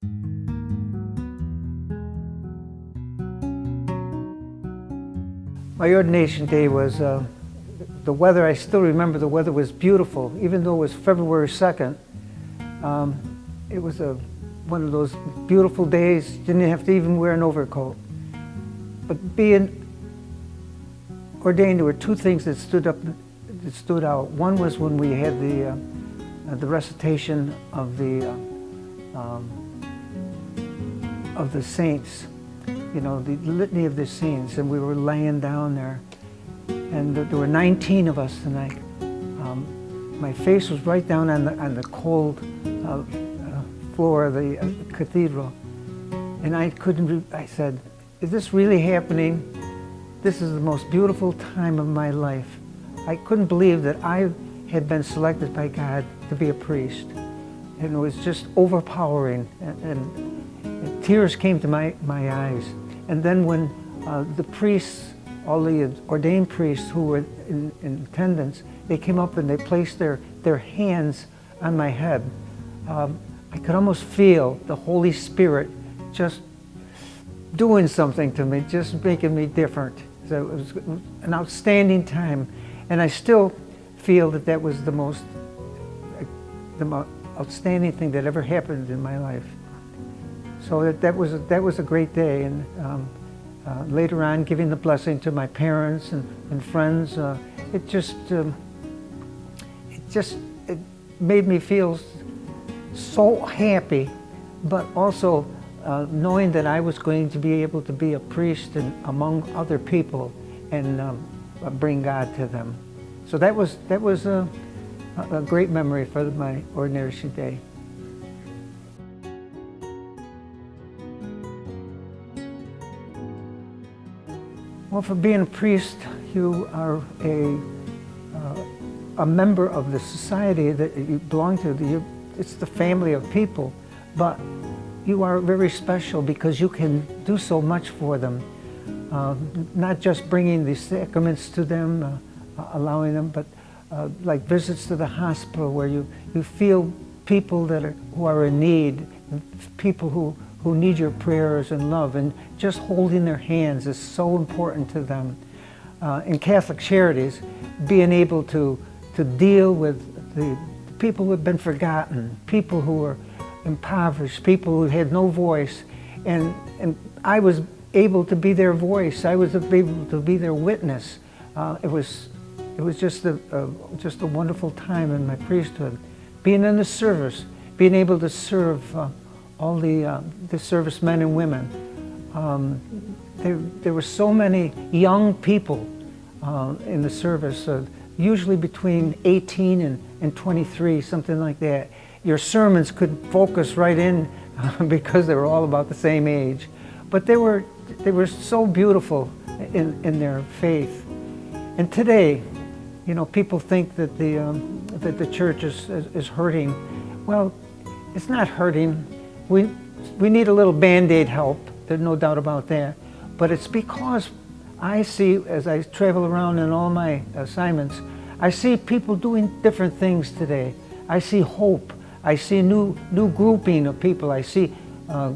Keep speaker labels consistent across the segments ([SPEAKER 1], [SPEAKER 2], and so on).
[SPEAKER 1] My ordination day was, the weather, I still remember the weather was beautiful, even though it was February 2nd. It was one of those beautiful days, didn't have to even wear an overcoat. But being ordained, there were two things that stood out. One was when we had the recitation of the saints, you know, the litany of the saints, and we were laying down there, and there were 19 of us tonight. My face was right down on the cold floor of the cathedral, and I said, "Is this really happening? This is the most beautiful time of my life." I couldn't believe that I had been selected by God to be a priest, and it was just overpowering, and tears came to my eyes. And then when the priests, all the ordained priests who were in attendance, they came up and they placed their hands on my head. I could almost feel the Holy Spirit just doing something to me, just making me different. So it was an outstanding time, and I still feel that that was the most outstanding thing that ever happened in my life. So that was a great day, and later on, giving the blessing to my parents and friends, it made me feel so happy, but also knowing that I was going to be able to be a priest among other people and bring God to them. So that was a great memory for my ordination day. Well, for being a priest, you are a member of the society that you belong to. It's the family of people, but you are very special because you can do so much for them. Not just bringing the sacraments to them, allowing them, but like visits to the hospital where you feel people who are in need, people who need your prayers and love, and just holding their hands is so important to them. In Catholic Charities, being able to deal with the people who have been forgotten, people who are impoverished, people who had no voice, and I was able to be their voice. I was able to be their witness. It was just a wonderful time in my priesthood. Being in the service, being able to serve all the servicemen and women. There were so many young people in the service, usually between 18 and 23, something like that. Your sermons could focus right in because they were all about the same age. But they were so beautiful in their faith. And today, you know, people think that the church is hurting. Well, it's not hurting. We need a little Band-Aid help. There's no doubt about that. But it's because I see, as I travel around in all my assignments, I see people doing different things today. I see hope. I see new grouping of people. I see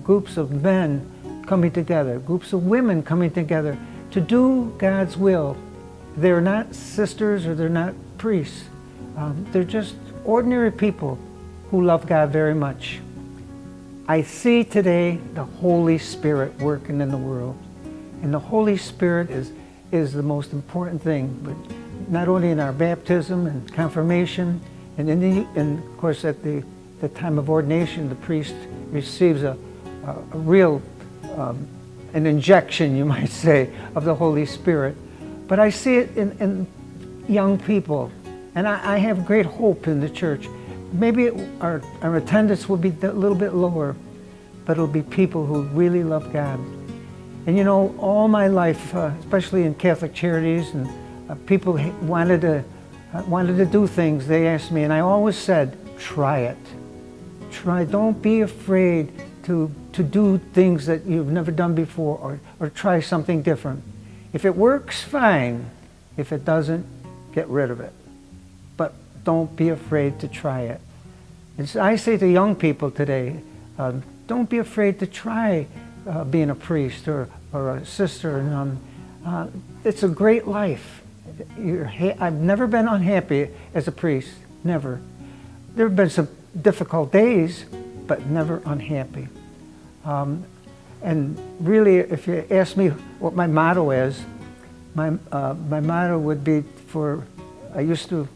[SPEAKER 1] groups of men coming together, groups of women coming together to do God's will. They're not sisters or they're not priests. They're just ordinary people who love God very much. I see today the Holy Spirit working in the world. And the Holy Spirit is the most important thing, but not only in our baptism and confirmation, and of course at the time of ordination, the priest receives a real, an injection, you might say, of the Holy Spirit. But I see it in young people, and I have great hope in the church. Maybe our attendance will be a little bit lower, but it'll be people who really love God. And you know, all my life, especially in Catholic Charities, and people wanted to do things, they asked me, and I always said, try it. Try, don't be afraid to do things that you've never done before, or try something different. If it works, fine. If it doesn't, get rid of it. But don't be afraid to try it. And so I say to young people today, Don't be afraid to try being a priest or a sister. And, it's a great life. I've never been unhappy as a priest, never. There have been some difficult days, but never unhappy. And really, if you ask me what my motto is, my motto would be I used to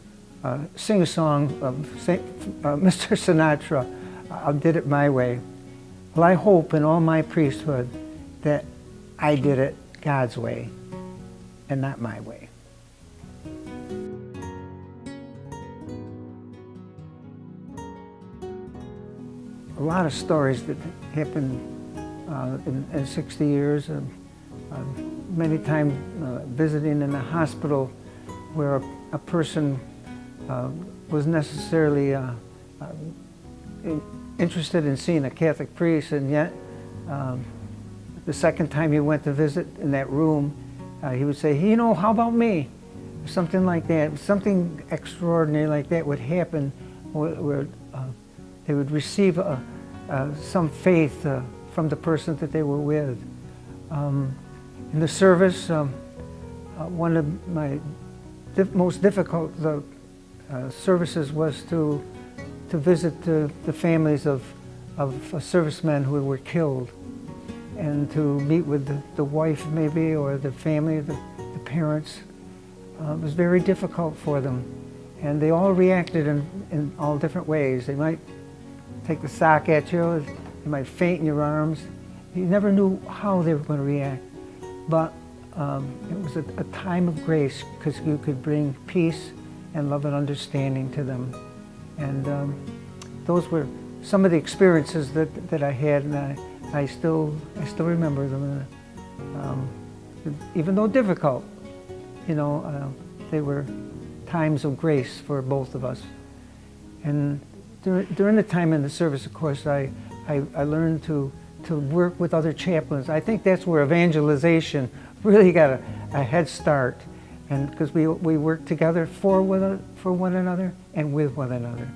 [SPEAKER 1] sing a song of Mr. Sinatra, I did it my way. Well, I hope in all my priesthood that I did it God's way and not my way. A lot of stories that happened in 60 years. Many times visiting in a hospital where a person was necessarily interested in seeing a Catholic priest, and yet the second time he went to visit in that room, he would say, you know, how about me? Something like that. Something extraordinary like that would happen where they would receive some faith from the person that they were with. In the service, one of my most difficult services was to visit the families of servicemen who were killed, and to meet with the wife maybe, or the family, the parents. It was very difficult for them, and they all reacted in all different ways. They might take the sock at you, they might faint in your arms. You never knew how they were going to react, but it was a time of grace, because you could bring peace and love and understanding to them. And those were some of the experiences that I had, and I still remember them. Even though difficult, you know, they were times of grace for both of us. And during the time in the service, of course, I learned to work with other chaplains. I think that's where evangelization really got a head start, and because we worked together for one another and with one another.